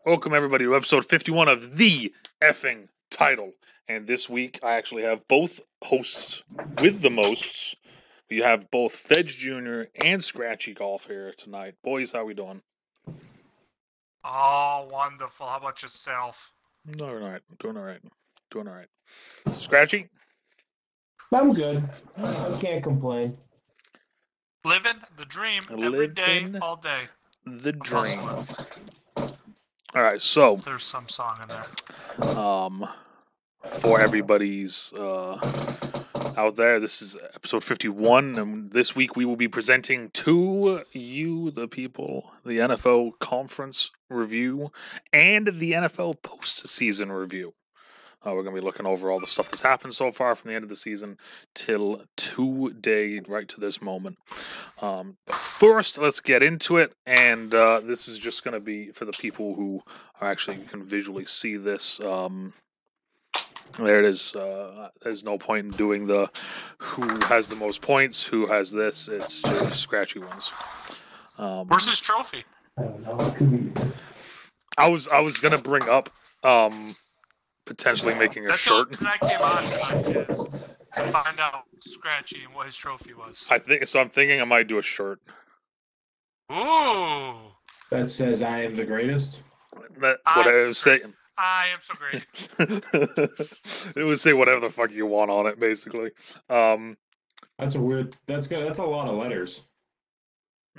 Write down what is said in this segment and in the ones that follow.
Welcome, everybody, to episode 51 of the effing title. And this week, I actually have both hosts with the mosts. We have both FFEJJr and Scratchy Golf here tonight. Boys, how we doing? Oh, wonderful. How about yourself? Doing all right. Scratchy? I'm good. I can't complain. Living the dream every day, all day. The dream. All right, so there's some song in there. For everybody's out there, this is episode 51, and this week we will be presenting to you, the people, the NFL conference review and the NFL postseason review. We're going to be looking over all the stuff that's happened so far from the end of the season till today, right to this moment. First, let's get into it, and this is just going to be for the people who are actually can visually see this. There it is. There's no point in doing the who has the most points, who has this. It's just Scratchy ones. Where's his trophy? I don't know. I was going to bring up potentially making a shirt. That's the reason I came on tonight, is to find out Scratchy and what his trophy was. I'm thinking I might do a shirt. Ooh. That says I am the greatest. That's what I was saying. I am so great. It would say whatever the fuck you want on it, basically. That's a lot of letters.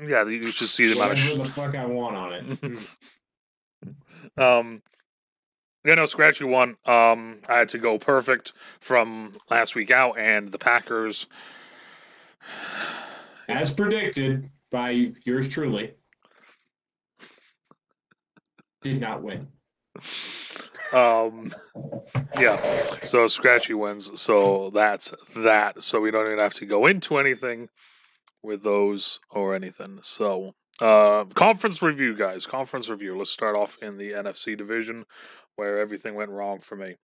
Yeah, you should see the amount of whatever the fuck I want on it. Yeah, no, Scratchy won. I had to go perfect from last week out, and the Packers, as predicted by yours truly, did not win. Yeah, so Scratchy wins, so that's that. So we don't even have to go into anything with those or anything. So, conference review, guys. Conference review. Let's start off in the NFC division, where everything went wrong for me.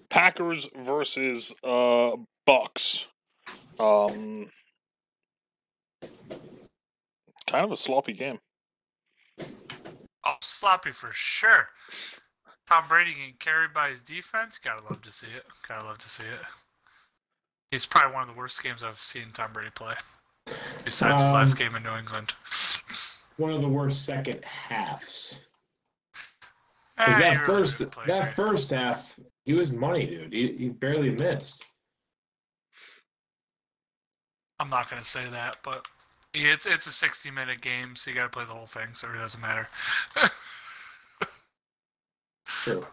Packers versus Bucks. Kind of a sloppy game. Oh, sloppy for sure. Tom Brady getting carried by his defense. Gotta love to see it. He's probably one of the worst games I've seen Tom Brady play, besides his last game in New England. One of the worst second halves. Because that first half, he was money, dude. He barely missed. I'm not gonna say that, but it's a 60-minute game, so you gotta play the whole thing, so it doesn't matter. True.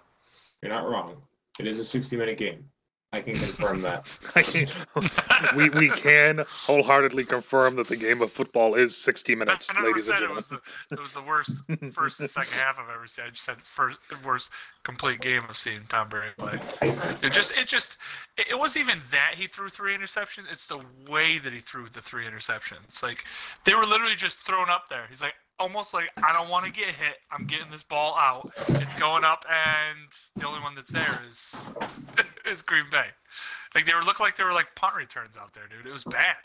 You're not wrong. It is a 60-minute game. I can confirm that. we can wholeheartedly confirm that the game of football is 60 minutes, I never ladies and said gentlemen. it was the worst first and second half I've ever seen. I just said worst complete game I've seen Tom Brady play. It wasn't even that he threw 3 interceptions. It's the way that he threw the 3 interceptions. Like, they were literally just thrown up there. He's like, almost like, I don't want to get hit. I'm getting this ball out. It's going up, and the only one that's there is Green Bay. Like, they looked like they were like punt returns out there, dude. It was bad.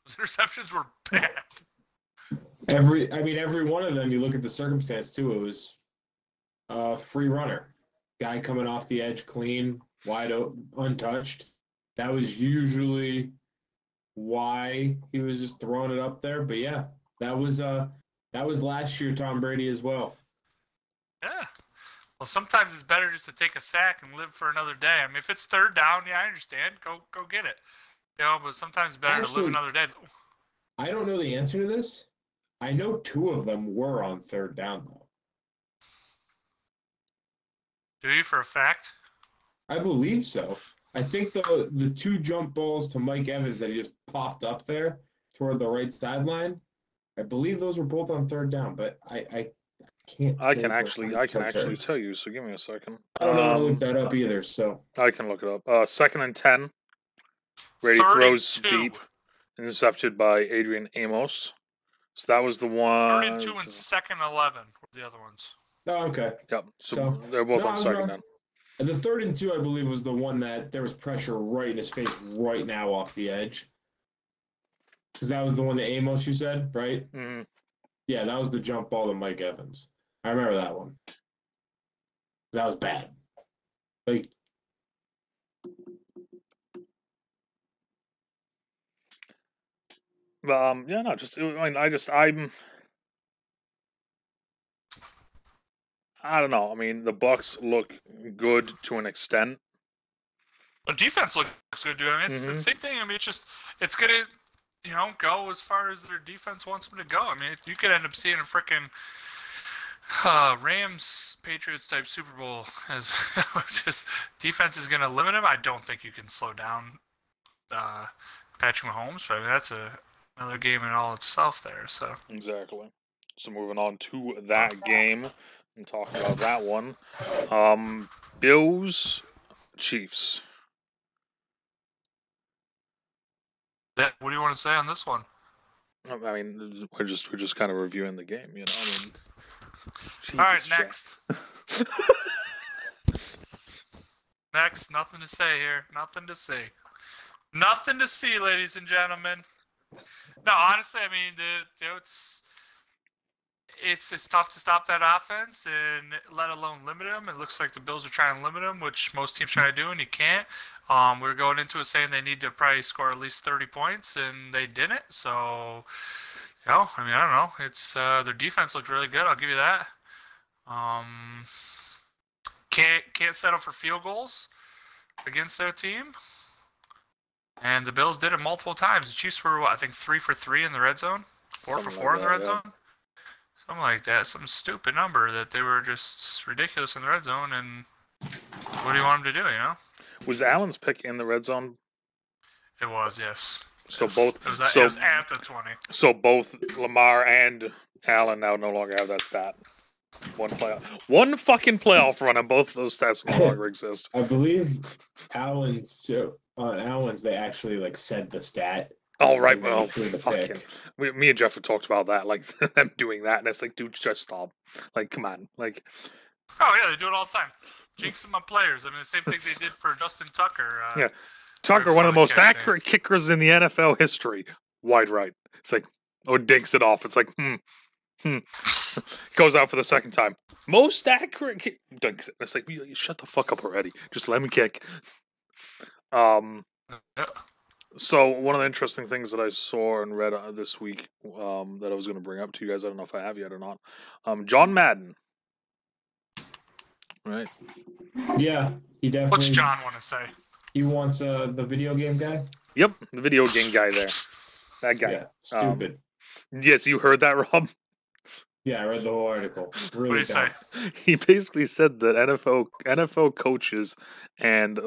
Those interceptions were bad. Every one of them, you look at the circumstance too, it was a free runner. Guy coming off the edge clean, wide open, untouched. That was usually why he was just throwing it up there. But yeah, that was last year Tom Brady as well. Yeah. Well, sometimes it's better just to take a sack and live for another day. I mean, if it's third down, yeah, I understand. Go get it. You know, but sometimes it's better to live another day. I don't know the answer to this. I know 2 of them were on third down, though. Do you for a fact? I believe so. I think the 2 jump balls to Mike Evans that he just popped up there toward the right sideline, I believe those were both on third down, but I can't. I can actually tell you. So give me a second. I don't know how to look that up either. So I can look it up. 2nd and 10. Brady throws deep, intercepted by Adrian Amos. So that was the one. 3rd and 2 and 2nd and 11 were the other ones. Oh, okay. Yep. So they're both on 2nd down. And the 3rd and 2, I believe, was the one that there was pressure right in his face right now off the edge. Because that was the one that Amos, you said, right? Mm-hmm. Yeah, that was the jump ball to Mike Evans. I remember that one. That was bad. Like, yeah, no, just I mean, I don't know. I mean, the Bucks look good to an extent. The defense looks good, dude. I mean, it's the same thing. I mean, it's gonna, go as far as their defense wants them to go. I mean, you could end up seeing a freaking Rams Patriots type Super Bowl as just defense is gonna limit them. I don't think you can slow down Patrick Mahomes, but I mean, that's another game in all itself there. So exactly. So moving on to that game and talking about that one, Bills Chiefs. what do you want to say on this one? I mean, we're just kind of reviewing the game, you know. I mean, all right, next. Next, nothing to say here. Nothing to see. Nothing to see, ladies and gentlemen. No, honestly, I mean, it's tough to stop that offense, and let alone limit them. It looks like the Bills are trying to limit them, which most teams try to do, and you can't. We're going into it saying they need to probably score at least 30 points, and they didn't. So, I mean, I don't know. It's their defense looked really good. I'll give you that. Can't settle for field goals against their team. And the Bills did it multiple times. The Chiefs were, I think 3 for 3 in the red zone? 4 for 4 in the red zone? Something like that. Some stupid number that they were just ridiculous in the red zone. And what do you want them to do, Was Allen's pick in the red zone? It was, yes. So it was at the 20. So both Lamar and Allen now no longer have that stat. One fucking playoff run, and both of those stats no longer exist. I believe Allen's they actually said the stat. Oh right, well, fucking. Me and Jeff have talked about that, like them doing that, and it's like, dude, just stop. Like, come on, like. Oh yeah, they do it all the time. Jinxing my players. I mean, the same thing they did for Justin Tucker. Yeah, Tucker, one of the most accurate kickers in the NFL history, wide right. It's like, dinks it off. It's like, Goes out for the second time. Most accurate kick. Dunks it. It's like, you shut the fuck up already. Just let me kick. So one of the interesting things that I saw and read this week that I was going to bring up to you guys, I don't know if I have yet or not. John Madden. Right? Yeah, he definitely. What's John want to say? He wants the video game guy? Yep, the video game guy there. That guy. Yeah, stupid. Yes, you heard that, Rob? Yeah, I read the whole article. Really what did he say? He basically said that NFL coaches and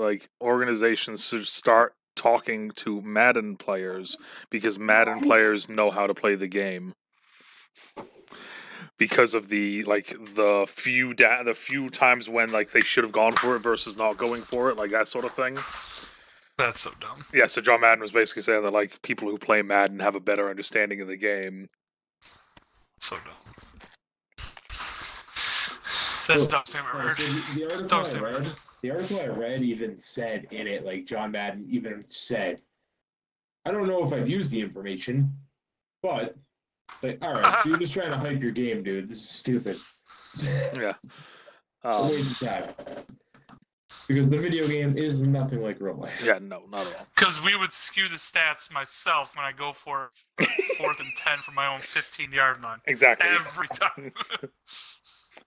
organizations should start talking to Madden players because Madden players know how to play the game. Because of the few times when they should have gone for it versus not going for it, that sort of thing. That's so dumb. Yeah, so John Madden was basically saying that people who play Madden have a better understanding of the game. So dumb. That's dumb. The article I read even said in it, John Madden even said, I don't know if I've used the information, but all right, so you're just trying to hype your game, dude. This is stupid. Yeah. Waste of time. Because the video game is nothing like real life. Yeah, no, not at all. Because we would skew the stats myself when I go for 4th and 10 from my own 15-yard line. Exactly. Every time.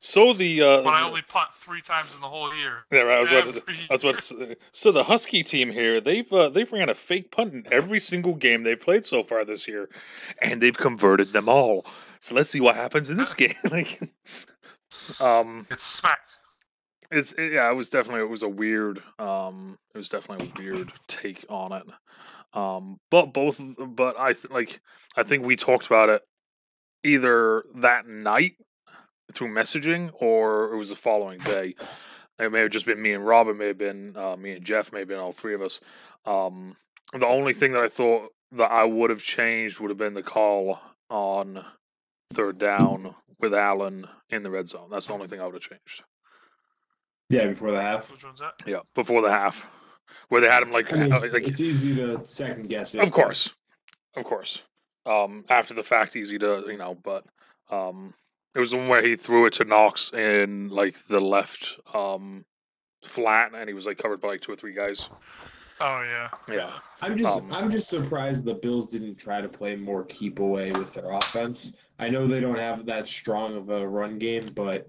So the when I only punt 3 times in the whole year. Yeah, right. I was about to say. So the Husky team here, they've ran a fake punt in every single game they've played so far this year, and they've converted them all. So let's see what happens in this game. It's smacked. It was definitely a weird take on it. But I think we talked about it either that night through messaging, or it was the following day. It may have just been me and Rob. It may have been me and Jeff. May have been all three of us. The only thing that I thought that I would have changed would have been the call on 3rd down with Allen in the red zone. That's the only thing I would have changed. Yeah, before the half. Which one's that? Yeah, before the half, where they had him it's easy to second guess it. Of course. After the fact, easy to but. It was the one where he threw it to Knox in like the left flat, and he was like covered by like 2 or 3 guys. Oh yeah. Yeah. I'm just surprised the Bills didn't try to play more keep away with their offense. I know they don't have that strong of a run game, but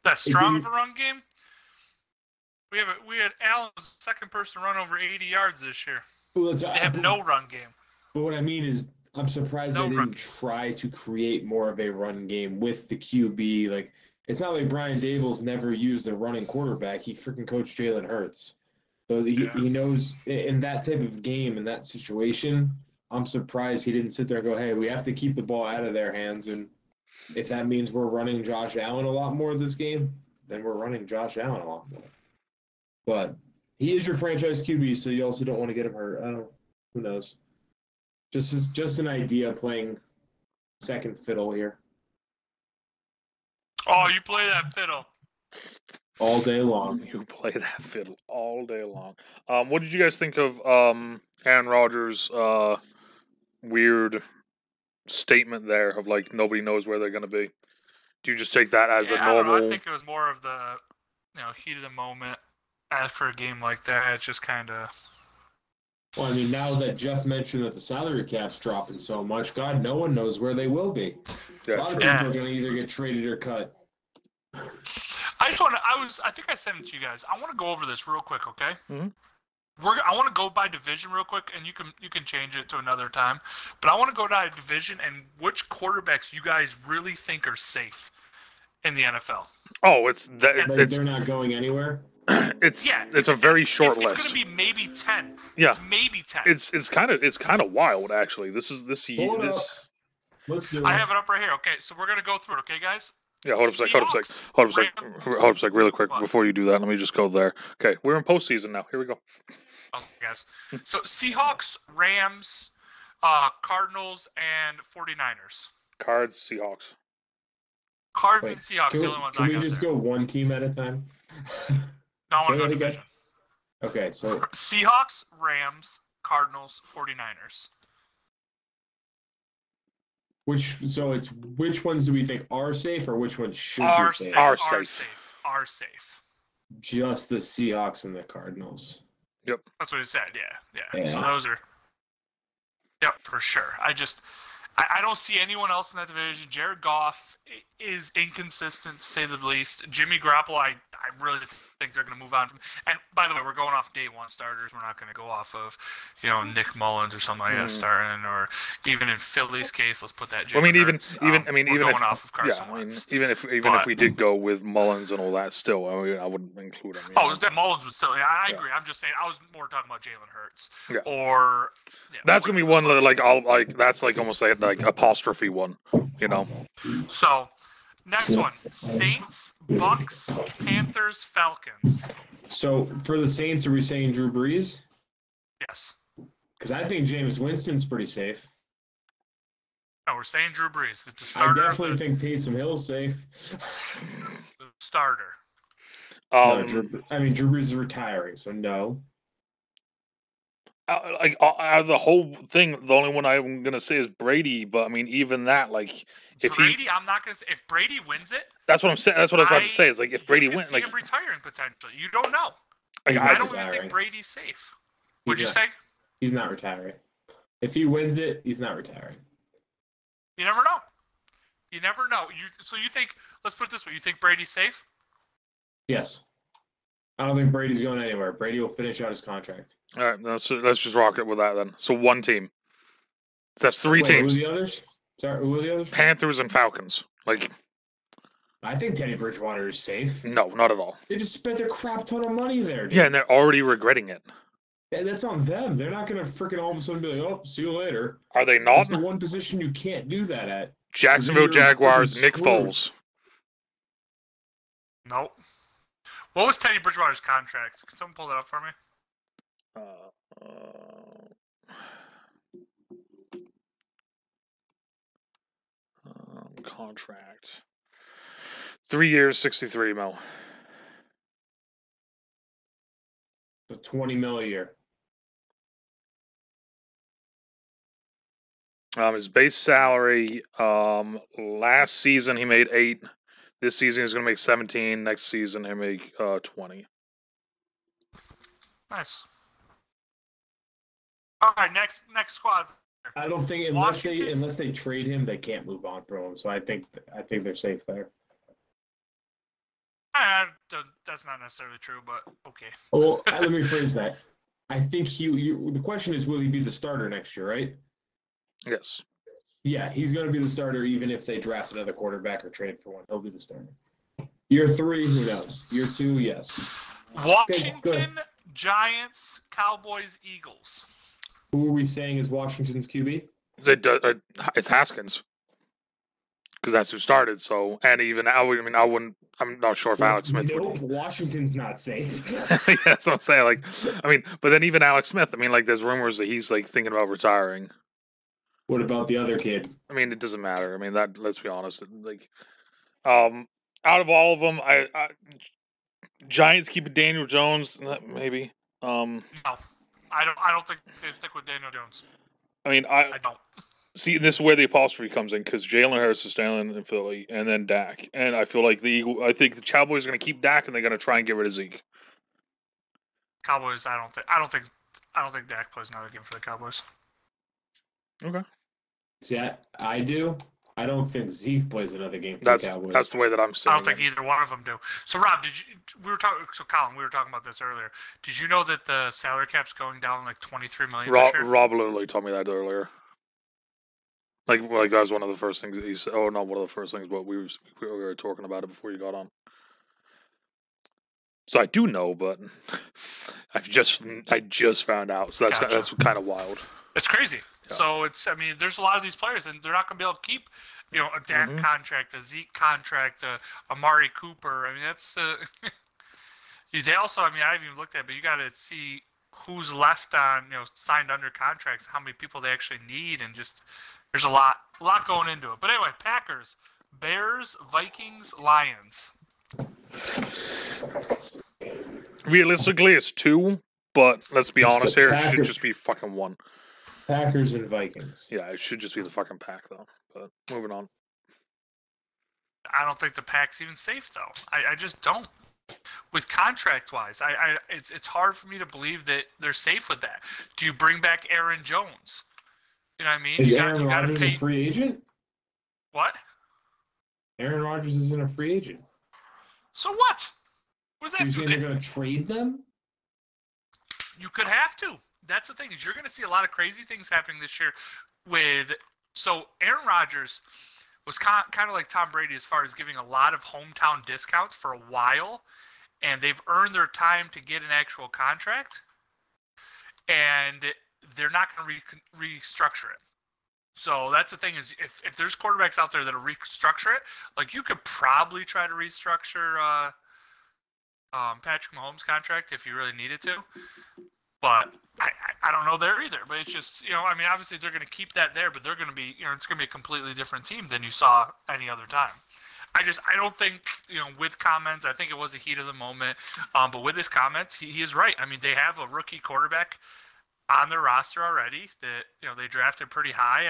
That strong of a run game? We had Allen was the second person to run over 80 yards this year. Well, they have no run game. But what I mean is, I'm surprised they didn't try to create more of a run game with the QB. Like, it's not like Brian Daboll's never used a running quarterback. He freaking coached Jalen Hurts. So he knows in that type of game, in that situation, I'm surprised he didn't sit there and go, hey, we have to keep the ball out of their hands. And if that means we're running Josh Allen a lot more this game, then we're running Josh Allen a lot more. But he is your franchise QB, so you also don't want to get him hurt. I don't know. Who knows? Just an idea playing second fiddle here. Oh, you play that fiddle. All day long. You play that fiddle all day long. What did you guys think of Aaron Rodgers' weird statement there of like nobody knows where they're going to be? Do you just take that as a normal? I don't know. I think it was more of the heat of the moment after a game like that. It's just kind of. Well, I mean, now that Jeff mentioned that the salary cap's dropping so much, God, no one knows where they will be. Yeah, a lot of people are going to either get traded or cut. I think I sent it to you guys. I want to go over this real quick, okay? Mm-hmm. I want to go by division real quick, and you can change it to another time. But I want to go by division and which quarterbacks you guys really think are safe in the NFL. Oh, they're not going anywhere. It's a very short list. It's going to be maybe 10. Yeah, it's maybe 10. It's kind of wild actually. This. Let's do it. I have it up right here. Okay, so we're going to go through it. Okay, guys. Yeah, hold up a sec, really quick before you do that. Let me just go there. Okay, we're in postseason now. Here we go. Okay, guys. So Seahawks, Rams, Cardinals, and 49ers. Cards, Seahawks. Cards and Seahawks, the only ones I got. Can we just go one team at a time? No, I want to go division. Okay, so Seahawks, Rams, Cardinals, 49ers. Which ones do we think are safe, or which ones should be safe? Are safe. Just the Seahawks and the Cardinals. Yep. That's what he said. Yeah. So those are. Yep, for sure. I don't see anyone else in that division. Jared Goff is inconsistent, to say the least. Jimmy Garoppolo, I really think they're going to move on. And by the way, we're going off day one starters. We're not going to go off of, Nick Mullins or something like that starting, or even in Philly's case, let's put that. Jalen Hurts. Even going off of Carson Wentz. Even if we did go with Mullins and all that, still, I wouldn't include him. Mullins would still. Yeah, I agree. I'm just saying. I was more talking about Jalen Hurts. Yeah. Or that's gonna be one that's like almost like apostrophe one, So. Next one, Saints, Bucks, Panthers, Falcons. So for the Saints, are we saying Drew Brees? Yes. Because I think Jameis Winston's pretty safe. No, we're saying Drew Brees. The starter. I definitely think Taysom Hill's safe. The starter. No, Drew Brees is retiring, so no. Out of the whole thing, the only one I'm gonna say is Brady. But I mean, even that, like, if Brady, I'm not gonna say if Brady wins it. That's what I'm saying. That's what I was about to say. Is like if Brady wins, like him retiring potentially. You don't know. I don't even think Brady's safe. What'd you say? He's not retiring. If he wins it, he's not retiring. You never know. So you think? Let's put it this way. You think Brady's safe? Yes. I don't think Brady's going anywhere. Brady will finish out his contract. All right, let's just rock it with that then. So one team. That's three teams. Who are the others? Sorry, who are the others? Panthers and Falcons. Like, I think Teddy Bridgewater is safe. No, not at all. They just spent a crap ton of money there. Dude. Yeah, and they're already regretting it. Yeah, that's on them. They're not going to freaking all of a sudden be like, "Oh, see you later." Are they not? That's the one position you can't do that at. Jacksonville Jaguars, Nick Foles. Nope. What was Teddy Bridgewater's contract? Can someone pull that up for me? Contract. 3 years, $63 million. So $20 million a year. His base salary, last season he made 8. This season he's going to make 17. Next season he'll make 20. Nice. All right, next squad. I don't think unless they trade him, they can't move on from him. So I think they're safe there. That's not necessarily true, but okay. Well, let me phrase that. I think the question is, will he be the starter next year, right? Yes. Yeah, he's going to be the starter even if they draft another quarterback or trade for one. He'll be the starter. Year 3, who knows? Year 2, yes. Washington, Giants, Cowboys, Eagles. Who are we saying is Washington's QB? It's Haskins. Because that's who started. So, and even I'm not sure if Alex Smith would. Washington's not safe. Yeah, that's what I'm saying. But then even Alex Smith, there's rumors that he's thinking about retiring. What about the other kid? It doesn't matter. Let's be honest. Out of all of them, I Giants keeping Daniel Jones, maybe. No, I don't think they stick with Daniel Jones. I don't. See, this is where the apostrophe comes in because Jalen Hurts is staying in Philly, and then Dak. And I feel like I think the Cowboys are going to keep Dak, and they're going to try and get rid of Zeke. Cowboys, I don't think Dak plays another game for the Cowboys. Okay. Yeah, I do. I don't think Zeke plays another game for the Cowboys. That's the way that I'm saying. I don't think either one of them do. So, Rob, Colin, we were talking about this earlier. Did you know that the salary cap's going down like $23 million this year? Rob literally told me that earlier. Like that was one of the first things that he said. Oh, not one of the first things, but we were talking about it before you got on. So I do know, but I just found out. So that's kind of wild. It's crazy. Yeah. So there's a lot of these players, and they're not going to be able to keep, a Dak contract, a Zeke contract, a Amari Cooper. That's. They also, I haven't even looked at it, but you got to see who's left on, signed under contracts, how many people they actually need, and just. There's a lot going into it. But anyway, Packers, Bears, Vikings, Lions. Realistically, it's 2, but let's be honest here. It should just be fucking 1. Packers and Vikings. Yeah, it should just be the fucking pack, though. But moving on. I don't think the pack's even safe, though. I just don't. With contract-wise, it's hard for me to believe that they're safe with that. Do you bring back Aaron Jones? You know what I mean? Is Aaron Rodgers a free agent? What? Aaron Rodgers isn't a free agent. So what? What does that mean? You're saying they're going to trade them? You could have to. That's the thing, is you're going to see a lot of crazy things happening this year so Aaron Rodgers was kind of like Tom Brady as far as giving a lot of hometown discounts for a while, and they've earned their time to get an actual contract, and they're not going to restructure it. So that's the thing, is if there's quarterbacks out there that'll restructure it, like you could probably try to restructure Patrick Mahomes' contract if you really needed to. But I don't know there either. But it's just, obviously they're going to keep that there, but they're going to be, it's going to be a completely different team than you saw any other time. I don't think, with comments, I think it was the heat of the moment. But with his comments, he is right. They have a rookie quarterback on their roster already that, they drafted pretty high.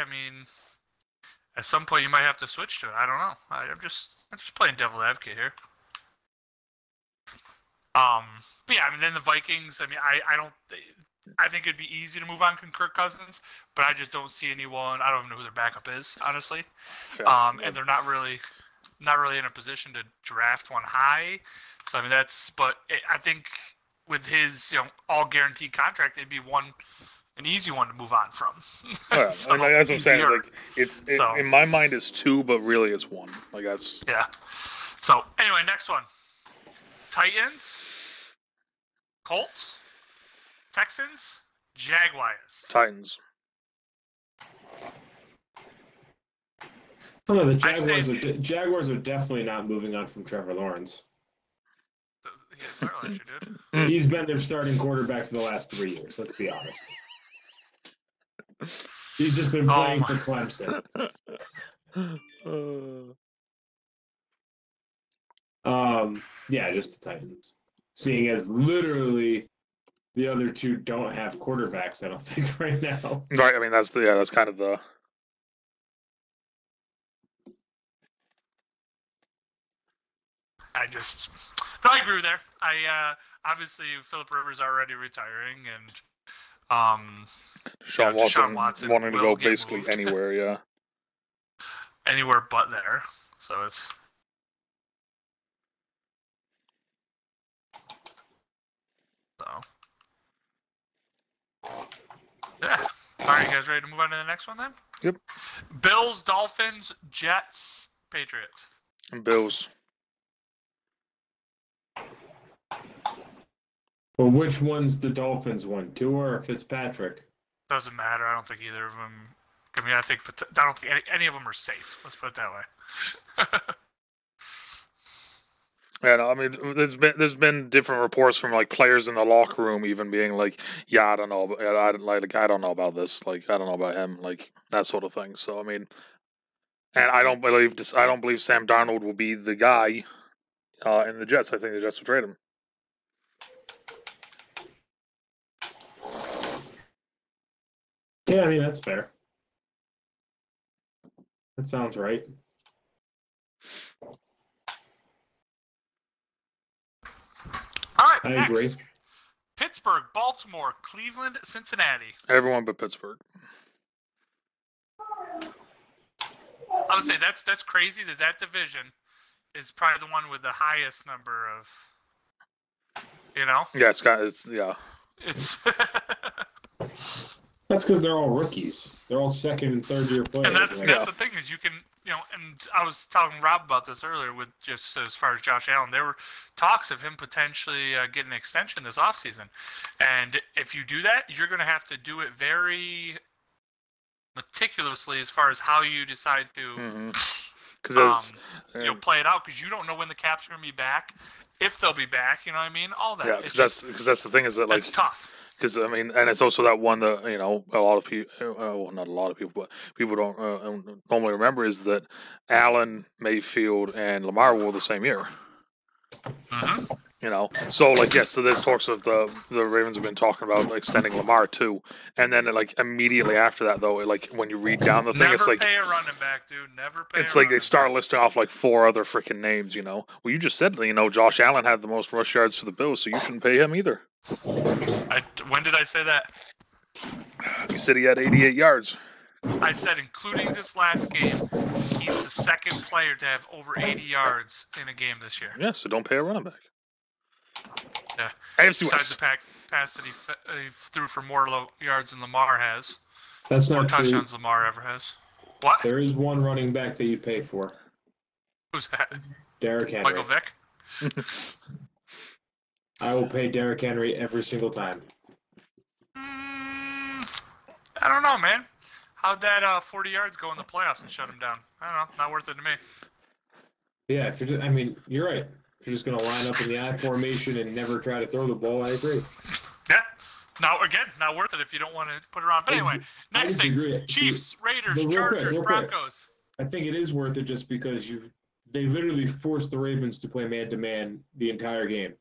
At some point you might have to switch to it. I don't know. I'm just playing devil advocate here. But yeah, then the Vikings, I think it'd be easy to move on from Kirk Cousins, but I just don't see anyone. I don't even know who their backup is, honestly. And they're not really in a position to draft one high. So I think with his all guaranteed contract, it'd be an easy one to move on from. Yeah, so, that's what I'm saying. It's in my mind it's 2, but really it's 1. Yeah. So anyway, next one. Titans, Colts, Texans, Jaguars. Titans. Oh, the Jaguars are definitely not moving on from Trevor Lawrence. Yeah, certainly did. He's been their starting quarterback for the last 3 years, let's be honest. He's just been playing for Clemson. Yeah, just the Titans. Seeing as literally the other 2 don't have quarterbacks, I don't think right now. Right. That's kind of the I agree with there. Obviously Phillip Rivers already retiring, and Deshaun Watson wanting to go basically moved. anywhere, yeah. Anywhere but there. So it's. So. Yeah. All right, you guys ready to move on to the next one then? Yep. Bills, Dolphins, Jets, Patriots. And Bills. Well, which one's the Dolphins one? Tua or Fitzpatrick? Doesn't matter. I don't think either of them. I mean, I don't think any of them are safe. Let's put it that way. Yeah, no, I mean, there's been different reports from like players in the locker room even being like, yeah, I don't know, I don't know about this, like I don't know about him, like that sort of thing. So I mean, and I don't believe Sam Darnold will be the guy in the Jets. I think the Jets will trade him. Yeah, I mean that's fair. That sounds right. All right, I next. agree. Pittsburgh, Baltimore, Cleveland, Cincinnati. Everyone but Pittsburgh. I would say that's crazy that division is probably the one with the highest number of, Yeah, yeah. It's. That's because they're all rookies. They're all second and third year players. And that's the thing is you can, and I was talking to Rob about this earlier with just as far as Josh Allen. There were talks of him potentially getting an extension this offseason. And if you do that, you're going to have to do it very meticulously as far as how you decide to play it out, because you don't know when the Caps are going to be back, if they'll be back, you know what I mean? All that. Yeah, because that's the thing is that, like, it's tough. Because, I mean, and it's also that one that, a lot of people, well, not a lot of people, but people don't normally remember is that Allen, Mayfield, and Lamar were the same year. Mm-hmm. So, like, yes, so there's talks of the Ravens have been talking about extending Lamar, too. And then, like, immediately after that, though, like, when you read down the thing, it's like... Never pay a running back, dude. Never pay It's like they start listing off, like, 4 other freaking names, Well, you just said, Josh Allen had the most rush yards for the Bills, so you shouldn't pay him either. When did I say that? You said he had 88 yards. I said, including this last game, he's the second player to have over 80 yards in a game this year. Yeah, so don't pay a running back. Yeah. AFC Besides West. the pass that he threw for more yards than Lamar has. That's more not touchdowns true. Lamar ever has. What? There is one running back that you pay for. Who's that? Derrick Henry. Michael Vick? I will pay Derrick Henry every single time. I don't know, man. How'd that 40 yards go in the playoffs and shut him down? I don't know. Not worth it to me. Yeah, if you're you're right. If you're just going to line up in the I formation and never try to throw the ball, I agree. Yeah. Now, again, not worth it if you don't want to put it on. But anyway, next thing. Chiefs, Raiders, Chargers, Broncos. I think it is worth it just because they literally forced the Ravens to play man-to-man the entire game.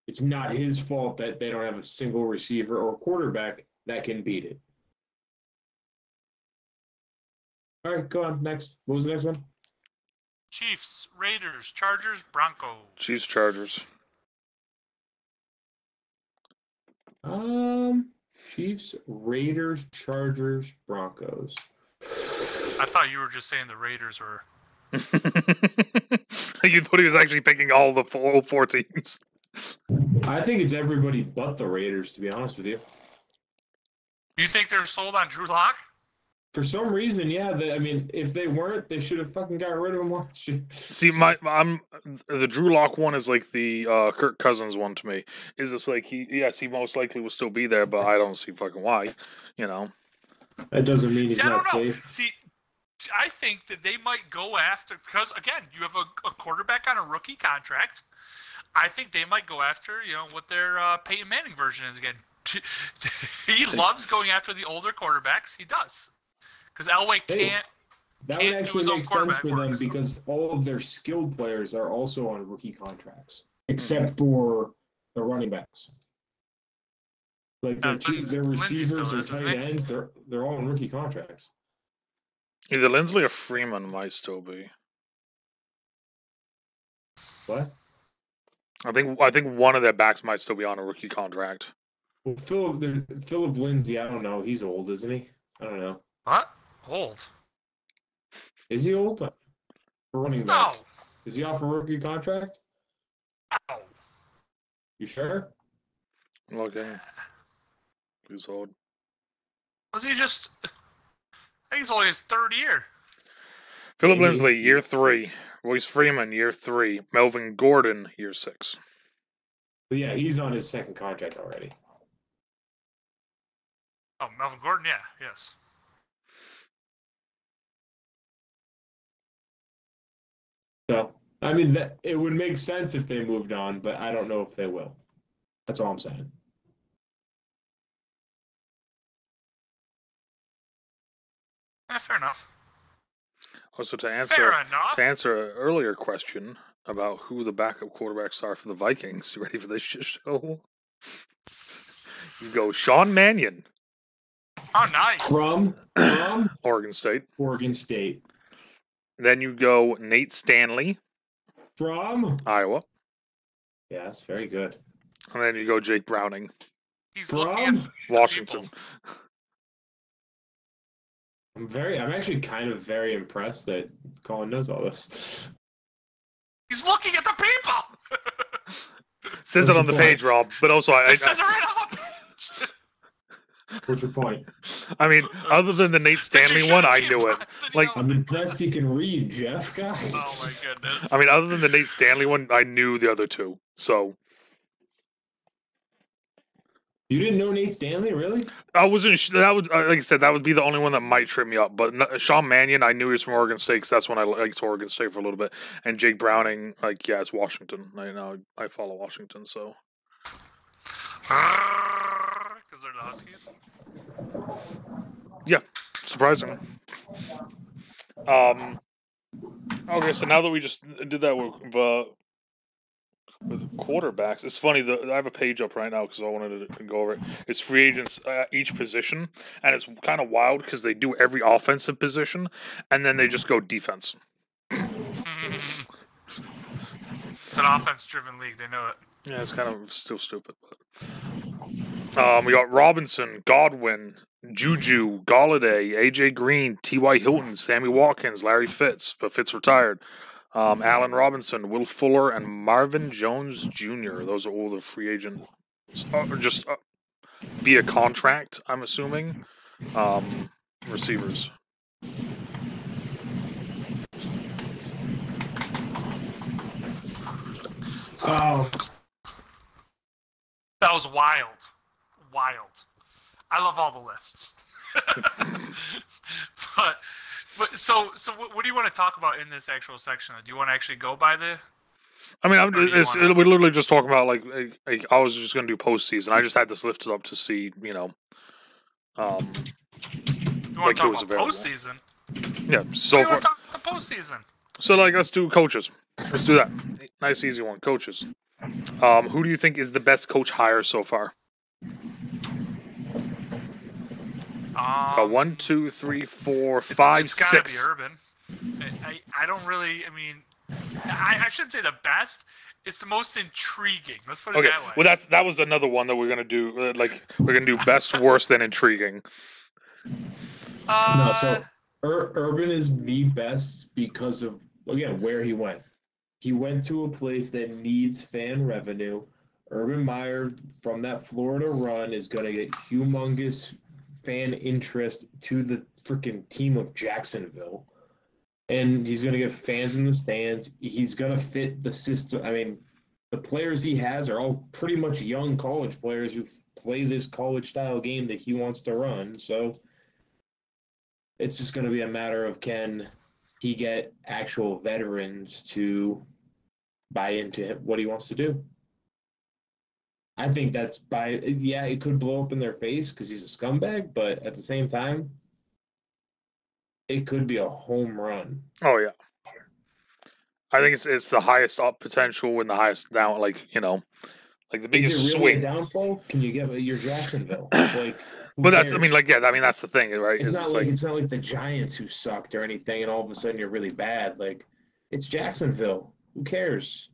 It's not his fault that they don't have a single receiver or quarterback that can beat it. All right, go on. Next. What was the next one? Chiefs, Raiders, Chargers, Broncos. Chiefs, Chargers. Chiefs, Raiders, Chargers, Broncos. I thought you were just saying the Raiders were. You thought he was actually picking all the four teams. I think it's everybody but the Raiders, to be honest with you. You think they're sold on Drew Lock? For some reason, yeah. If they weren't, they should have fucking got rid of him. See, the Drew Lock one is like the Kirk Cousins one to me. Is this like he most likely will still be there, but I don't see fucking why. That doesn't mean he's not safe. See, I think that they might go after, because again, you have a quarterback on a rookie contract. I think they might go after, what their Peyton Manning version is again. He loves going after the older quarterbacks. He does. Because Elway can't. That would actually make sense for them because all of their skilled players are also on rookie contracts, except for the running backs. Like their receivers or tight ends, they're all on rookie contracts. Either Lindsley or Freeman might still be. What? I think one of their backs might still be on a rookie contract. Well, Philip Lindsay, I don't know. He's old, isn't he? I don't know. What? Old? Is he old? For running No. backs. Is he off a rookie contract? No. You sure? Okay. He's old. Was he just... I think it's only his third year. Philip Lindsay, year 3. Royce Freeman, year 3. Melvin Gordon, year 6. But yeah, he's on his second contract already. Oh, Melvin Gordon? Yeah, yes. So, I mean, it would make sense if they moved on, but I don't know if they will. That's all I'm saying. Fair enough. Also, to Fair enough. answer an earlier question about who the backup quarterbacks are for the Vikings, you ready for this shit show? You go Sean Mannion. Oh, nice. From Oregon State. Oregon State. Then you go Nate Stanley. From Iowa. Yes, very good. And then you go Jake Browning. He's looking at the Washington. people. I'm actually kind of very impressed that Colin knows all this. He's looking at the people. Says it on the page, Rob, but also It says it right on the page. What's your point? I mean, other than the Nate Stanley one, I knew it. Like, I'm impressed he can read, Jeff. Guys. Oh my goodness. I mean, other than the Nate Stanley one, I knew the other two. So You didn't know Nate Stanley, really? I wasn't. That would, like I said, that would be the only one that might trip me up. But Sean Mannion, I knew he was from Oregon State because that's when I liked Oregon State for a little bit. And Jake Browning, like, yeah, it's Washington. I follow Washington, so. Because they're the Huskies. Yeah, surprising. Okay, so now that we just did that with quarterbacks, it's funny. I have a page up right now because I wanted to go over it. It's free agents at each position, and it's kind of wild because they do every offensive position, and then they just go defense. It's an offense-driven league. They know it. Yeah, it's kind of still stupid. But we got Robinson, Godwin, Juju, Galladay, AJ Green, T.Y. Hilton, Sammy Watkins, Larry Fitz, but Fitz retired. Allen Robinson, Will Fuller, and Marvin Jones Jr. Those are all the free agents, just via contract, I'm assuming. Receivers. Oh, That was wild. Wild. I love all the lists. but so what do you want to talk about in this actual section? Do you want to actually go by the? I mean, we're literally just talking about like I was just gonna do postseason. I just had this lifted up to see, You want like to who talk was about available. postseason? Yeah. We So want far, to talk about the postseason. so like let's do coaches. Let's do that. Nice easy one. Coaches. Who do you think is the best coach hire so far? 1, 2, 3, 4, 5, it's gotta 6. be Urban. I don't really. I mean, I shouldn't say the best. It's the most intriguing. Let's put it Okay. that way. Well, that was another one that we're gonna do. We're gonna do best, worst, then intriguing. no, so Urban is the best because of, again, where he went. He went to a place that needs fan revenue. Urban Meyer, from that Florida run, is going to get humongous fan interest to the freaking team of Jacksonville. And he's going to get fans in the stands. He's going to fit the system. I mean, the players he has are all pretty much young college players who play this college-style game that he wants to run. So it's just going to be a matter of, can he get actual veterans to buy into what he wants to do? I think that's it could blow up in their face because he's a scumbag, but at the same time, it could be a home run. Oh yeah. I think it's the highest up potential and the highest down. Like the biggest Is it really swing. a downfall? Can you get your Jacksonville? Like, But that's that's the thing, right? It's not like the Giants who sucked or anything, and all of a sudden you're really bad. Like, it's Jacksonville. Who cares?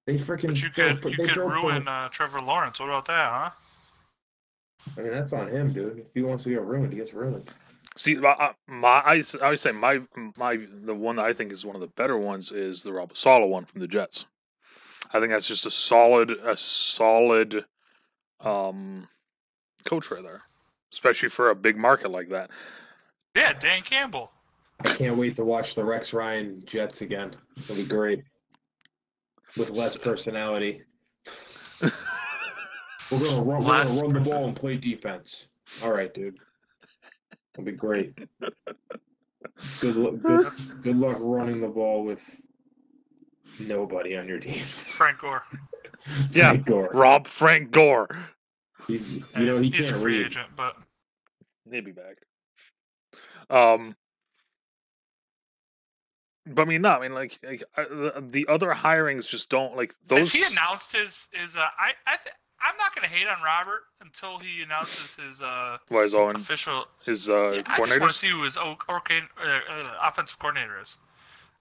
They freaking. But you could ruin Trevor Lawrence. What about that, huh? I mean, that's on him, dude. If he wants to get ruined, he gets ruined. See, I would say the one that I think is one of the better ones is the Robert Saleh one from the Jets. I think that's just a solid coach right there, especially for a big market like that. Yeah, Dan Campbell. I can't wait to watch the Rex Ryan Jets again. It'll be great. With less personality. We're gonna run the ball and play defense. All right, dude. It'll be great. Good luck running the ball with nobody on your team. Frank Gore. Yeah, Frank Gore. Rob Frank Gore. He's he's can't a free read. agent, but He'll be back. But I mean, no. I mean, the other hirings just don't like those. Has he announced his? I'm not going to hate on Robert until he announces his official. His I just want to coordinators. see who his offensive coordinator is.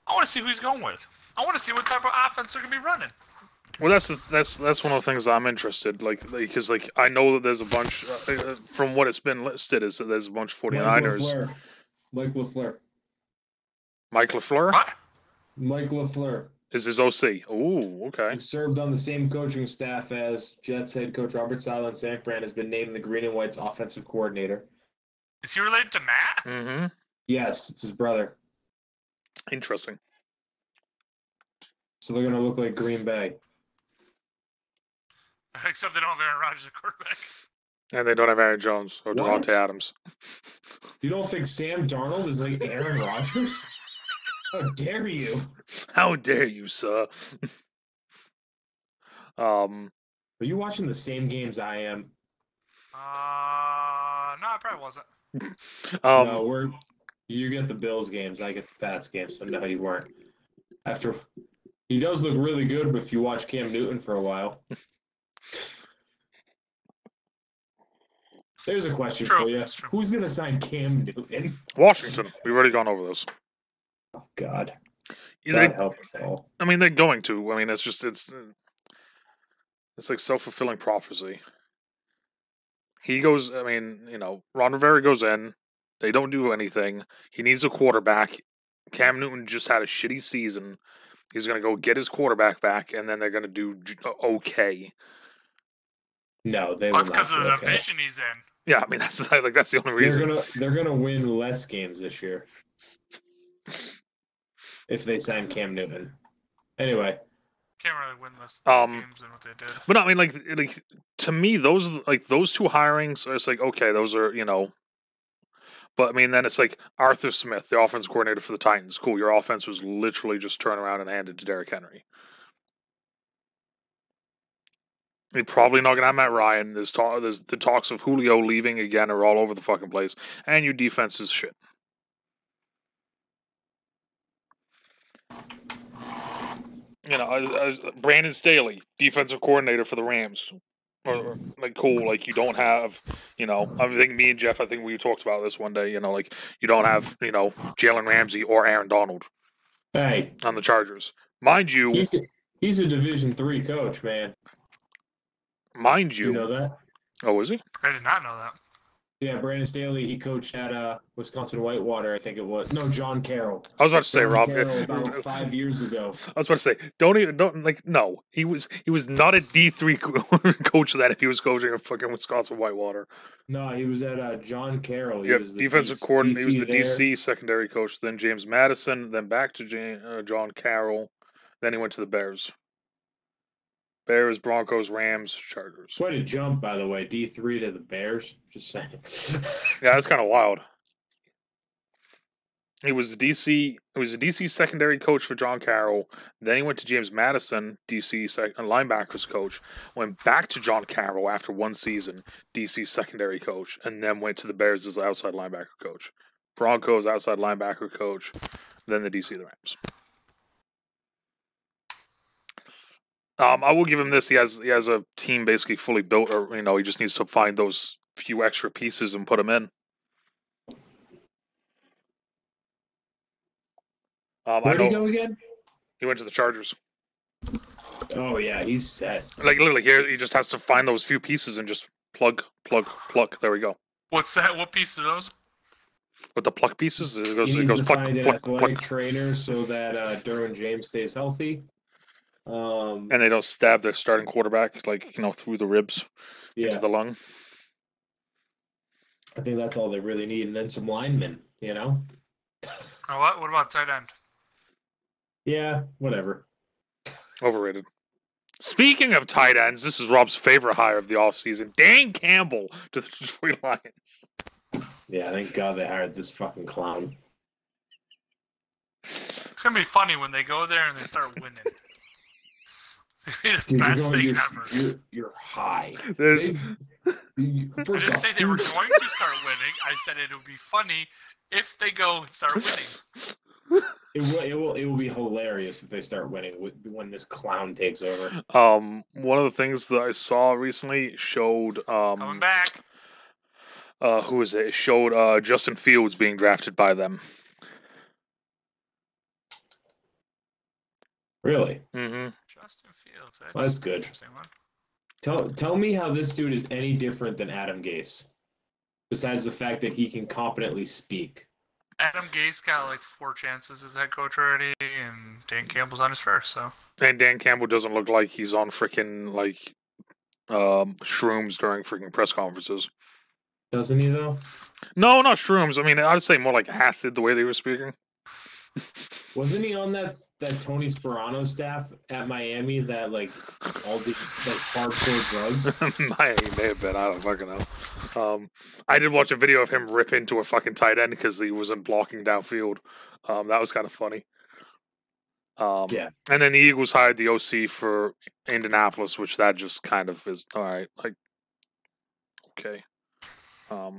I want to see who he's going with. I want to see what type of offense they're going to be running. Well, that's one of the things I'm interested. Because I know that there's a bunch from what it's been listed is that there's a bunch of 49ers. Mike LaFleur. Mike LaFleur? What? Mike LaFleur. Is his OC. Ooh, okay. Who served on the same coaching staff as Jets head coach Robert Saleh, and San Fran has been named the Green and White's offensive coordinator. Is he related to Matt? Mm-hmm. Yes, it's his brother. Interesting. So they're going to look like Green Bay. Except they don't have Aaron Rodgers at quarterback. And they don't have Aaron Jones or What? Devontae Adams. You don't think Sam Darnold is like Aaron Rodgers? How dare you? How dare you, sir? Are you watching the same games I am? No, I probably wasn't. No, you get the Bills games, I get the Pats games, so no, you weren't. He does look really good, but if you watch Cam Newton for a while. There's a question for you. Who's going to sign Cam Newton? Washington. We've already gone over this. Oh, God. Yeah, God help us all. I mean, they're going to. I mean, it's like self-fulfilling prophecy. He goes, I mean, Ron Rivera goes in. They don't do anything. He needs a quarterback. Cam Newton just had a shitty season. He's going to go get his quarterback back, and then they're going to do okay. No, they That's because of the division he's in. Yeah, I mean, that's the only reason. They're gonna win less games this year. If they sign Cam Newton. Anyway. Can't really win less games than what they did. But I mean, like to me, those two hirings are just like, okay, those are, But I mean, then it's like Arthur Smith, the offensive coordinator for the Titans. Cool, your offense was literally just turned around and handed to Derrick Henry. You're probably not gonna have Matt Ryan. There's the talks of Julio leaving again are all over the fucking place, and your defense is shit. Brandon Staley, defensive coordinator for the Rams. Or cool, like you don't have, I think me and Jeff, I think we talked about this one day, you don't have, Jalen Ramsey or Aaron Donald. Hey. On the Chargers. Mind you. He's a Division III coach, man. Mind you. You know that? Oh, is he? I did not know that. Yeah, Brandon Staley, he coached at Wisconsin Whitewater, I think it was. No, John Carroll. I was about to say, Rob. About 5 years ago. I was about to say, no. He was not a D3 coach then if he was coaching at fucking Wisconsin Whitewater. No, he was at John Carroll. He was the defensive coordinator. He was the there. DC secondary coach. Then James Madison. Then back to John Carroll. Then he went to the Bears. Bears, Broncos, Rams, Chargers. Quite a jump, by the way. D3 to the Bears. Just saying. Yeah, that's kind of wild. He was a DC secondary coach for John Carroll. Then he went to James Madison, DC linebackers coach. Went back to John Carroll after one season, DC secondary coach, and then went to the Bears as outside linebacker coach. Broncos outside linebacker coach. Then the DC the Rams. I will give him this. He has a team basically fully built, or he just needs to find those few extra pieces and put them in. Where did he go again? He went to the Chargers. Oh yeah, he's set. Like literally, here he just has to find those few pieces and just plug. There we go. What's that? What piece of those? With the pluck pieces, it He goes needs to pluck, find an pluck, athletic pluck, trainer so that Derwin James stays healthy. and they don't stab their starting quarterback like through the ribs into Yeah, the lung. I think that's all they really need, and then some linemen. Oh, what? What about tight end? Yeah, whatever. Overrated. Speaking of tight ends, this is Rob's favorite hire of the offseason. Dan Campbell to the Detroit Lions. Yeah, thank God they hired this fucking clown. It's gonna be funny when they go there and they start winning. The Dude, best thing ever. You're high. There's I didn't say they were going to start winning. I said it would be funny if they go and start winning. It will be hilarious if they start winning when this clown takes over. one of the things that I saw recently showed Coming back. who is it? It showed Justin Fields being drafted by them. Really? Mm-hmm. Justin Fields. That's good. Interesting one. Tell me how this dude is any different than Adam Gase, besides the fact that he can competently speak. Adam Gase got like 4 chances as head coach already, and Dan Campbell's on his first. So. And Dan Campbell doesn't look like he's on freaking shrooms during freaking press conferences. Doesn't he though? No, not shrooms. I mean, I'd say more like acid the way they were speaking. Wasn't he on that Tony Sperano staff at Miami that like all these like hardcore drugs? He may have been. I don't fucking know. I did watch a video of him rip into a fucking tight end because he wasn't blocking downfield. That was kind of funny. Yeah. And then the Eagles hired the OC for Indianapolis, which that just kind of is all right. Like, okay. I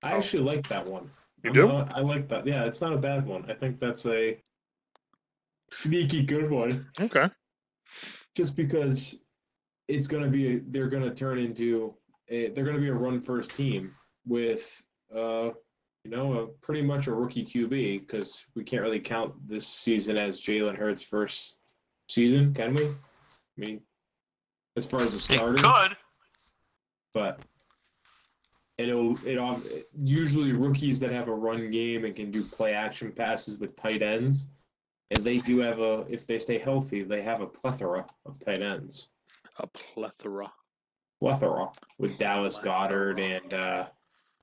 actually like that one. You do? I like that. Yeah, it's not a bad one. I think that's a sneaky good one. Okay. Just because it's going to be, they're going to turn into they're going to be a run first team with, pretty much a rookie QB because we can't really count this season as Jalen Hurts' first season, can we? I mean, as far as the starter. It could. But it usually rookies that have a run game and can do play action passes with tight ends, and they do have if they stay healthy, they have a plethora of tight ends. A plethora With Dallas Goedert and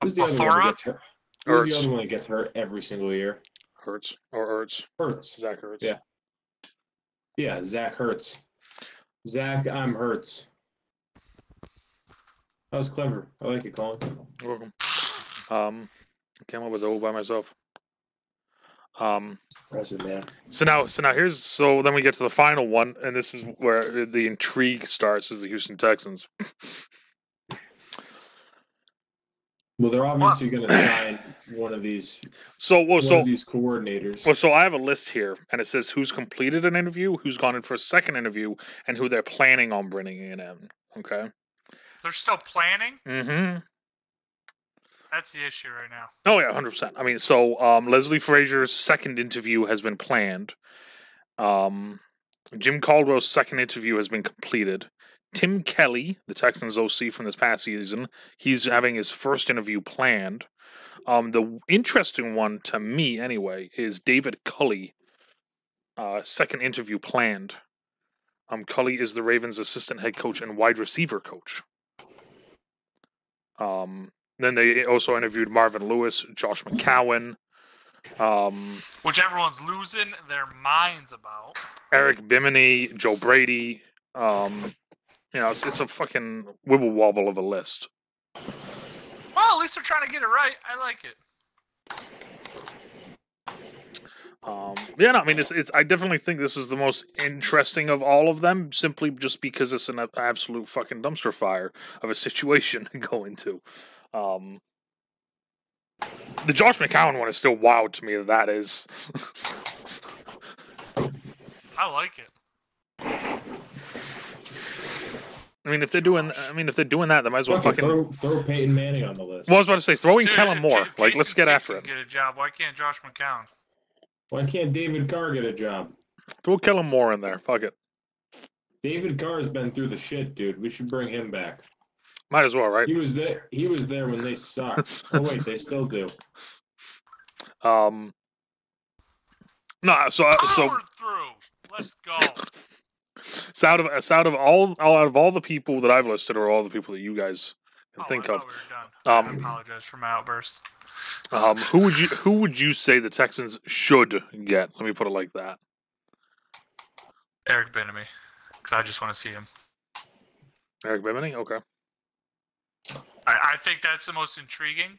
who's the other one that gets hurt? Who's the other one that gets hurt every single year? Hurts. Zach Hurts. Yeah. Yeah, Zach Hurts. Zach, I'm Hurts. That was clever. I like it, Colin. You're welcome. I came up with it all by myself. Impressive, man. So then we get to the final one, and this is where the intrigue starts: is the Houston Texans. Well, they're obviously going to sign one of these. These coordinators. Well, so I have a list here, and it says who's completed an interview, who's gone in for a second interview, and who they're planning on bringing in. Okay. They're still planning? Mm-hmm. That's the issue right now. Oh, yeah, 100%. I mean, so Leslie Frazier's second interview has been planned. Jim Caldwell's second interview has been completed. Tim Kelly, the Texans OC from this past season, he's having his first interview planned. The interesting one, to me anyway, is David Culley, second interview planned. Culley is the Ravens' assistant head coach and wide receiver coach. Then they also interviewed Marvin Lewis, Josh McCown. Which everyone's losing their minds about. Eric Bimini, Joe Brady. It's a fucking wibble wobble of a list. Well, at least they're trying to get it right. I like it. I definitely think this is the most interesting of all of them, simply just because it's an absolute fucking dumpster fire of a situation to go into. The Josh McCown one is still wild to me. That is. I like it. I mean, if they're doing that, they might as well fucking throw Peyton Manning on the list. Well, I was about to say, throwing Kellen Moore. Let's get after it. Get a job. Why can't Josh McCown? Why can't David Carr get a job? Throw Kellen Moore in there. Fuck it. David Carr's been through the shit, dude. We should bring him back. Might as well, right? He was there. He was there when they sucked. Oh wait, they still do. No, so Power through. Let's go. So out of all the people that I've listed, or all the people that you guys can think of, We were done. I apologize for my outburst. who would you say the Texans should get? Let me put it like that. Eric Bieniemy, because I just want to see him. Eric Bieniemy, okay. I think that's the most intriguing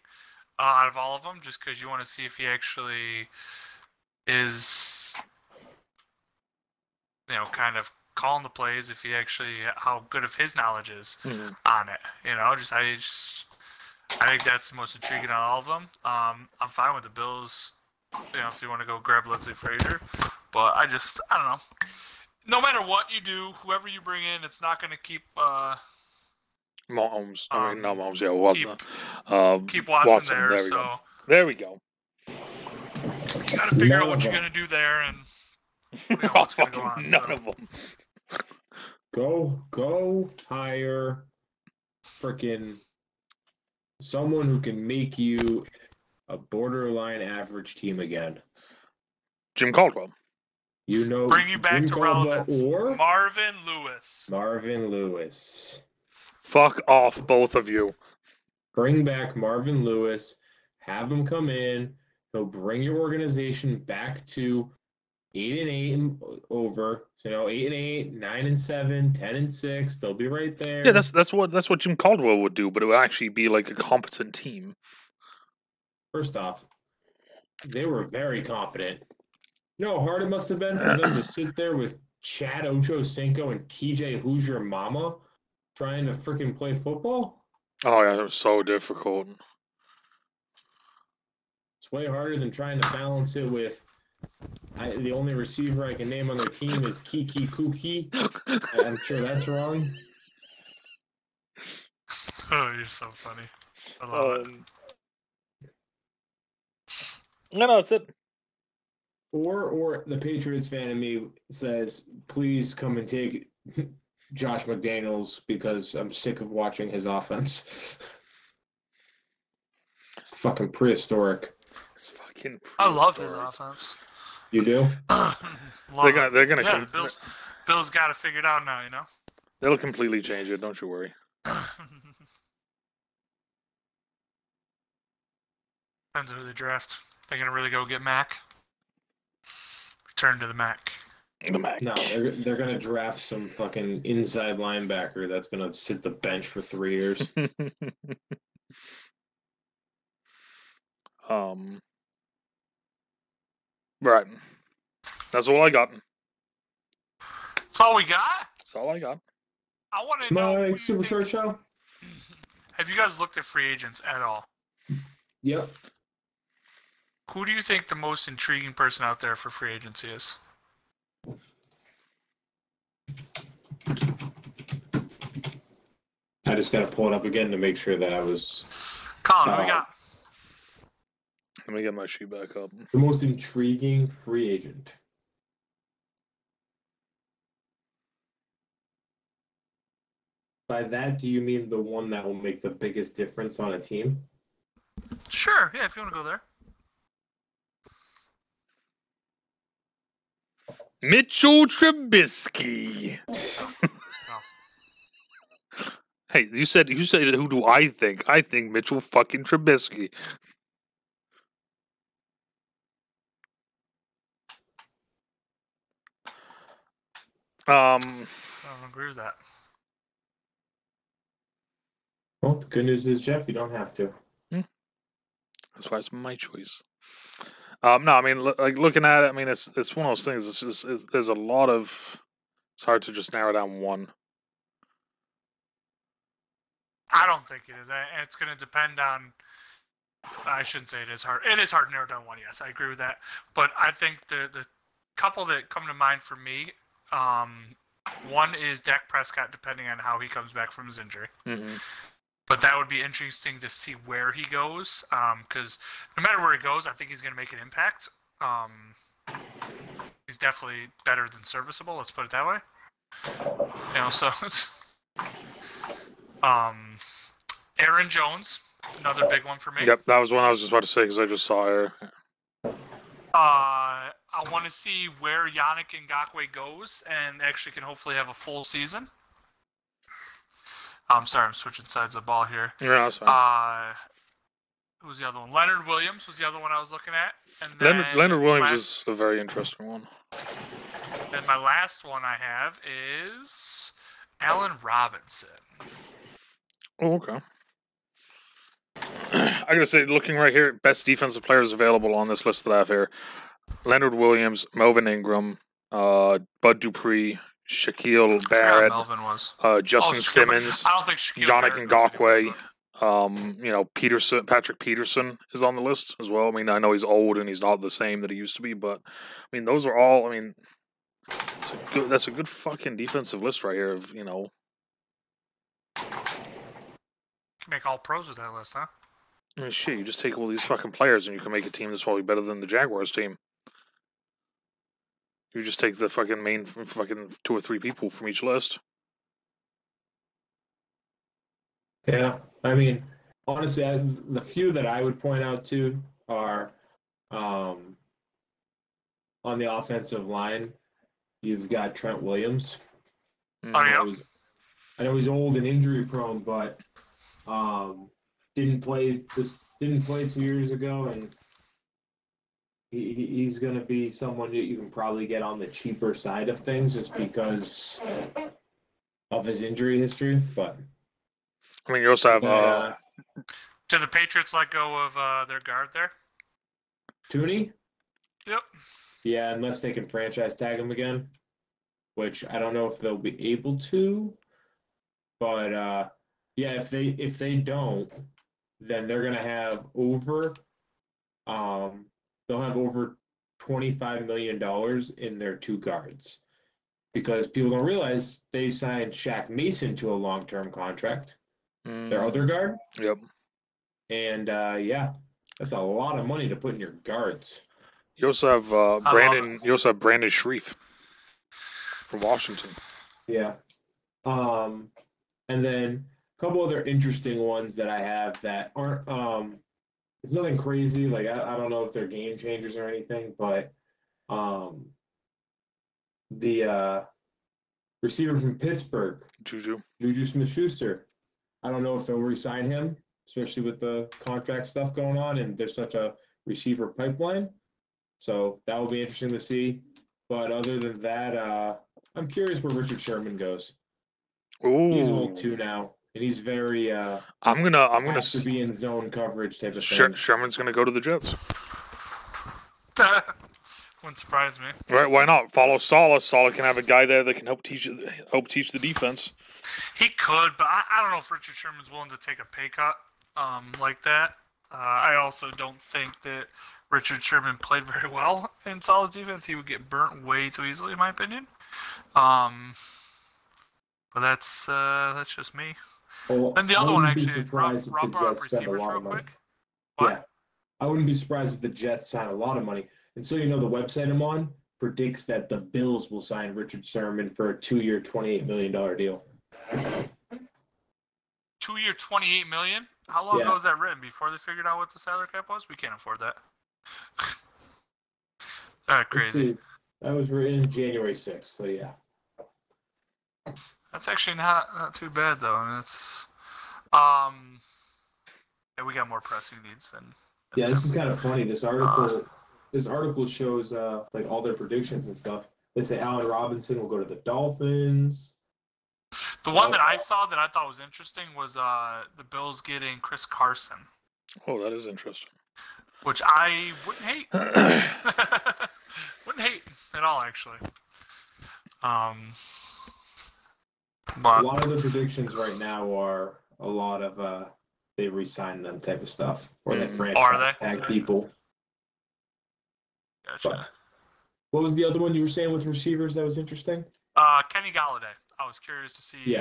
out of all of them, just because you want to see if he actually is, kind of calling the plays, if he actually, how good of his knowledge is on it. I think that's the most intriguing out of all of them. I'm fine with the Bills, if you want to go grab Leslie Frazier, but I don't know. No matter what you do, whoever you bring in, it's not going to keep Mahomes. Not Mahomes. Yeah, Watson. Keep Watson there. There we go. You got to figure out what you're going to do there, and what's going to go on. None of them. Go hire freaking someone who can make you a borderline average team again. Jim Caldwell. Bring you back Jim to Caldwell relevance. or Marvin Lewis. Fuck off, both of you. Bring back Marvin Lewis. Have him come in. He'll bring your organization back to 8-8 and over. So 8-8, 9-7, 10-6. They'll be right there. Yeah, that's what Jim Caldwell would do, but it would actually be like a competent team. First off, they were very competent. You know how hard it must have been for them to sit there with Chad Ochocinco and TJ Who's Your Mama trying to freaking play football? Oh yeah, it was so difficult. It's way harder than trying to balance it with the only receiver I can name on their team is Kiki Kuki. I'm sure that's wrong. Oh, you're so funny. I love it. No, that's it. Or the Patriots fan in me says, please come and take Josh McDaniels because I'm sick of watching his offense. It's fucking prehistoric. It's fucking prehistoric. I love his offense. You do? They're gonna. Yeah, Bill's got it figured out now. They'll completely change it. Don't you worry. Depends on who they draft. They're gonna really go get Mac. Return to the Mac. The Mac. No, they're gonna draft some fucking inside linebacker that's gonna sit the bench for 3 years. Right. That's all I got. That's all we got? That's all I got. I want to know. My super short show? Have you guys looked at free agents at all? Yep. Who do you think the most intriguing person out there for free agency is? I just gotta pull it up again to make sure that I was. Colin, who we got? Let me get my sheet back up. The most intriguing free agent. By that, do you mean the one that will make the biggest difference on a team? Sure, yeah, if you want to go there. Mitchell Trubisky. Hey, you said who do I think? I think Mitchell fucking Trubisky. I don't agree with that. Well, the good news is, Jeff, you don't have to. That's why it's my choice. No, I mean, like looking at it, I mean, it's one of those things. There's a lot of. It's hard to just narrow down one. I don't think it is. It's going to depend on. I shouldn't say it is hard. It is hard to narrow down one. Yes, I agree with that. But I think the couple that come to mind for me, one is Dak Prescott, depending on how he comes back from his injury. Mm-hmm. But that would be interesting to see where he goes, because no matter where he goes, I think he's going to make an impact. He's definitely better than serviceable. Let's put it that way. So it's Aaron Jones, another big one for me. Yep, that was one I was just about to say because I just saw her. I want to see where Yannick Ngakoue goes and actually can hopefully have a full season. I'm sorry, I'm switching sides of the ball here. Yeah, that's fine. Who was the other one? Leonard Williams was the other one I was looking at. And then Leonard Williams is a very interesting one. Then my last one I have is Allen Robinson. Oh, okay. I gotta say, looking right here, best defensive players available on this list that I have here: Leonard Williams, Melvin Ingram, Bud Dupree, Shaquille Barrett, Melvin was. Justin Simmons, I don't think Shaquille Yannick Barrett Ngakoue. Patrick Peterson is on the list as well. I mean, I know he's old and he's not the same that he used to be, but I mean, those are all. I mean, that's a good fucking defensive list right here. Of Make all pros with that list, huh? I mean, shit, you just take all these fucking players and you can make a team that's probably better than the Jaguars team. You just take the fucking main fucking 2 or 3 people from each list. Yeah, I mean, honestly, the few that I would point out to are on the offensive line. You've got Trent Williams. Oh, yeah. I know he's old and injury prone, but didn't play 2 years ago, and he's going to be someone that you can probably get on the cheaper side of things just because of his injury history. But I mean, you also have. Did the Patriots let go of their guard there? Tooney? Yep. Yeah, unless they can franchise tag him again, which I don't know if they'll be able to. But yeah, if they don't, then they're gonna have over they'll have over $25 million in their 2 guards, because people don't realize they signed Shaq Mason to a long-term contract, their other guard. Yep. And yeah, that's a lot of money to put in your guards. You also have Brandon. You also have Brandon Shreve from Washington. Yeah. And then a couple other interesting ones that I have that aren't it's nothing crazy. Like I don't know if they're game changers or anything, but the receiver from Pittsburgh, Juju Smith-Schuster. I don't know if they'll re-sign him, especially with the contract stuff going on, and there's such a receiver pipeline. So that will be interesting to see. But other than that, I'm curious where Richard Sherman goes. Ooh. He's old too now, and he's very. I'm gonna to be in zone coverage type of thing. Sherman's gonna go to the Jets. Wouldn't surprise me. Right? Why not? Follow Saleh. Saleh can have a guy there that can help teach the defense. He could, but I don't know if Richard Sherman's willing to take a pay cut like that. I also don't think that Richard Sherman played very well in Saleh's defense. He would get burnt way too easily, in my opinion. But that's just me. Well, and the other one, actually, Rob brought up receivers real quick. What? Yeah. I wouldn't be surprised if the Jets sign a lot of money. And so, you know, the website I'm on predicts that the Bills will sign Richard Sherman for a 2-year, $28 million deal. 2-year, $28 million? How long ago was that written? Before they figured out what the salary cap was? We can't afford that. Crazy. That was written January 6th, so yeah. That's actually not too bad, though. And it's yeah, we got more pressing needs than yeah, this is kind of funny. This article shows like all their predictions and stuff. They say Allen Robinson will go to the Dolphins. The one that I saw that I thought was interesting was the Bills getting Chris Carson. Oh, that is interesting. Which I wouldn't hate. Wouldn't hate at all, actually. But a lot of the predictions right now are a lot of they re-sign them type of stuff, or they franchise tag people. Gotcha. But what was the other one you were saying with receivers that was interesting? Kenny Galladay. I was curious to see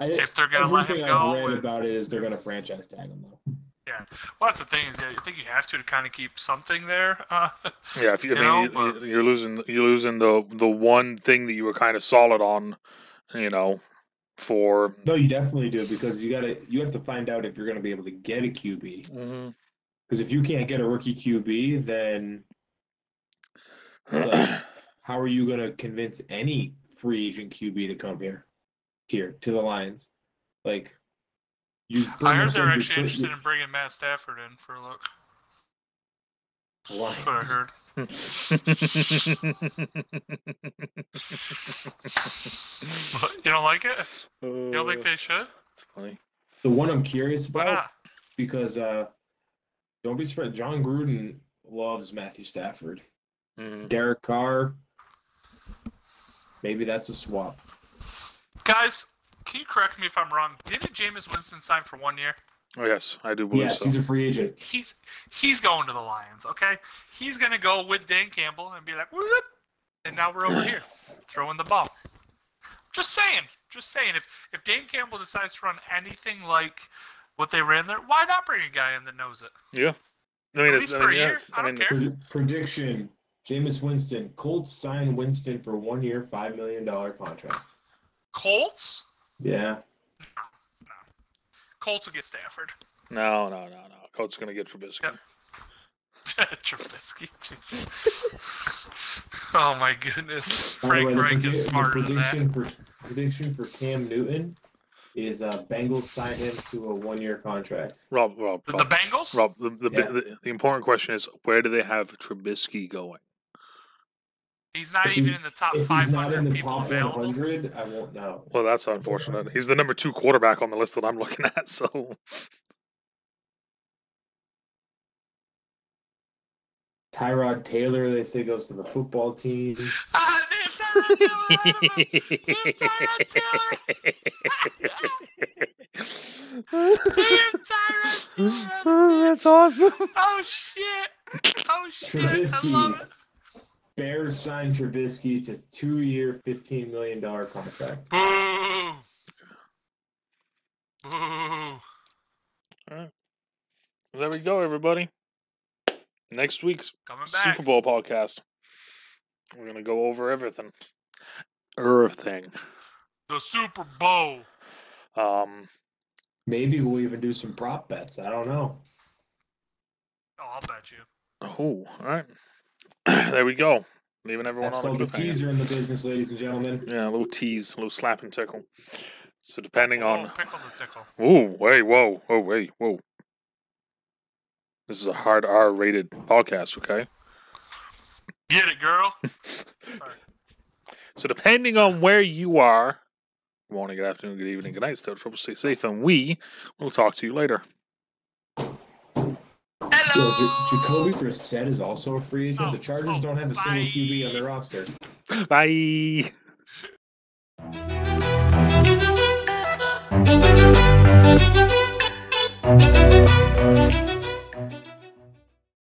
if they're going to let him go. Everything I've read about it is they're going to franchise tag him, though. Yeah. Well, that's the thing is that I think you have to kind of keep something there. Yeah, if you're losing the one thing that you were kind of solid on, for. No, you definitely do because you have to find out if you're going to be able to get a QB. Mm-hmm. Because if you can't get a rookie QB, then how are you going to convince any free agent QB to come here to the Lions? Like, I heard they're actually interested in bringing Matt Stafford in for a look. Lions. That's what I heard. You don't like it? You don't think they should? That's funny. The one I'm curious Why about, not? because don't be surprised, John Gruden loves Matthew Stafford. Mm-hmm. Derek Carr, maybe that's a swap. Guys, can you correct me if I'm wrong? Didn't Jameis Winston sign for 1 year? Oh yes, I do believe Yes, so. he's a free agent. He's going to the Lions, okay? He's gonna go with Dan Campbell and be like, whoop, and now we're over here throwing the ball. Just saying. If Dan Campbell decides to run anything like what they ran there, why not bring a guy in that knows it? Yeah, I mean, At least for a year. I don't care. Prediction: Jameis Winston. Colts sign Winston for 1 year, $5 million contract. Colts? Yeah. No. Colts will get Stafford. No. Colts gonna get Trubisky. Yep. Trubisky, jeez. Oh my goodness. Frank Reich is smarter than that. Prediction for Cam Newton is Bengals sign him to a 1 year contract. Rob. The Bengals? Rob, the important question is, where do they have Trubisky going? He's not even in the top 500 not in the people top available. 100, I won't know. Well, that's unfortunate. He's the number 2 quarterback on the list that I'm looking at, so. Tyrod Taylor, they say, goes to the football team. Tyrod Taylor! That's awesome. Oh shit! Trubisky. I love it. Bears signed Trubisky to 2 year, $15 million contract. Boo! Boo! All right. There we go, everybody. Next week's Coming back. Super Bowl podcast. We're going to go over everything. The Super Bowl. Maybe we'll even do some prop bets. I don't know. Oh, I'll bet you. Oh, all right. There we go. Leaving everyone That's on a called the cliffhanger. teaser in the business, ladies and gentlemen. Yeah, a little tease, a little slap and tickle. So depending on... Pickle the tickle. Ooh, wait, whoa. Oh, wait, whoa. This is a hard R-rated podcast, okay? Get it, girl. Sorry. So depending on where you are, good morning, good afternoon, good evening, good night, still trouble, stay safe, and we will talk to you later. Hello. Jacoby Brissett is also a free agent. The Chargers don't have a single bye. QB on their roster. Bye.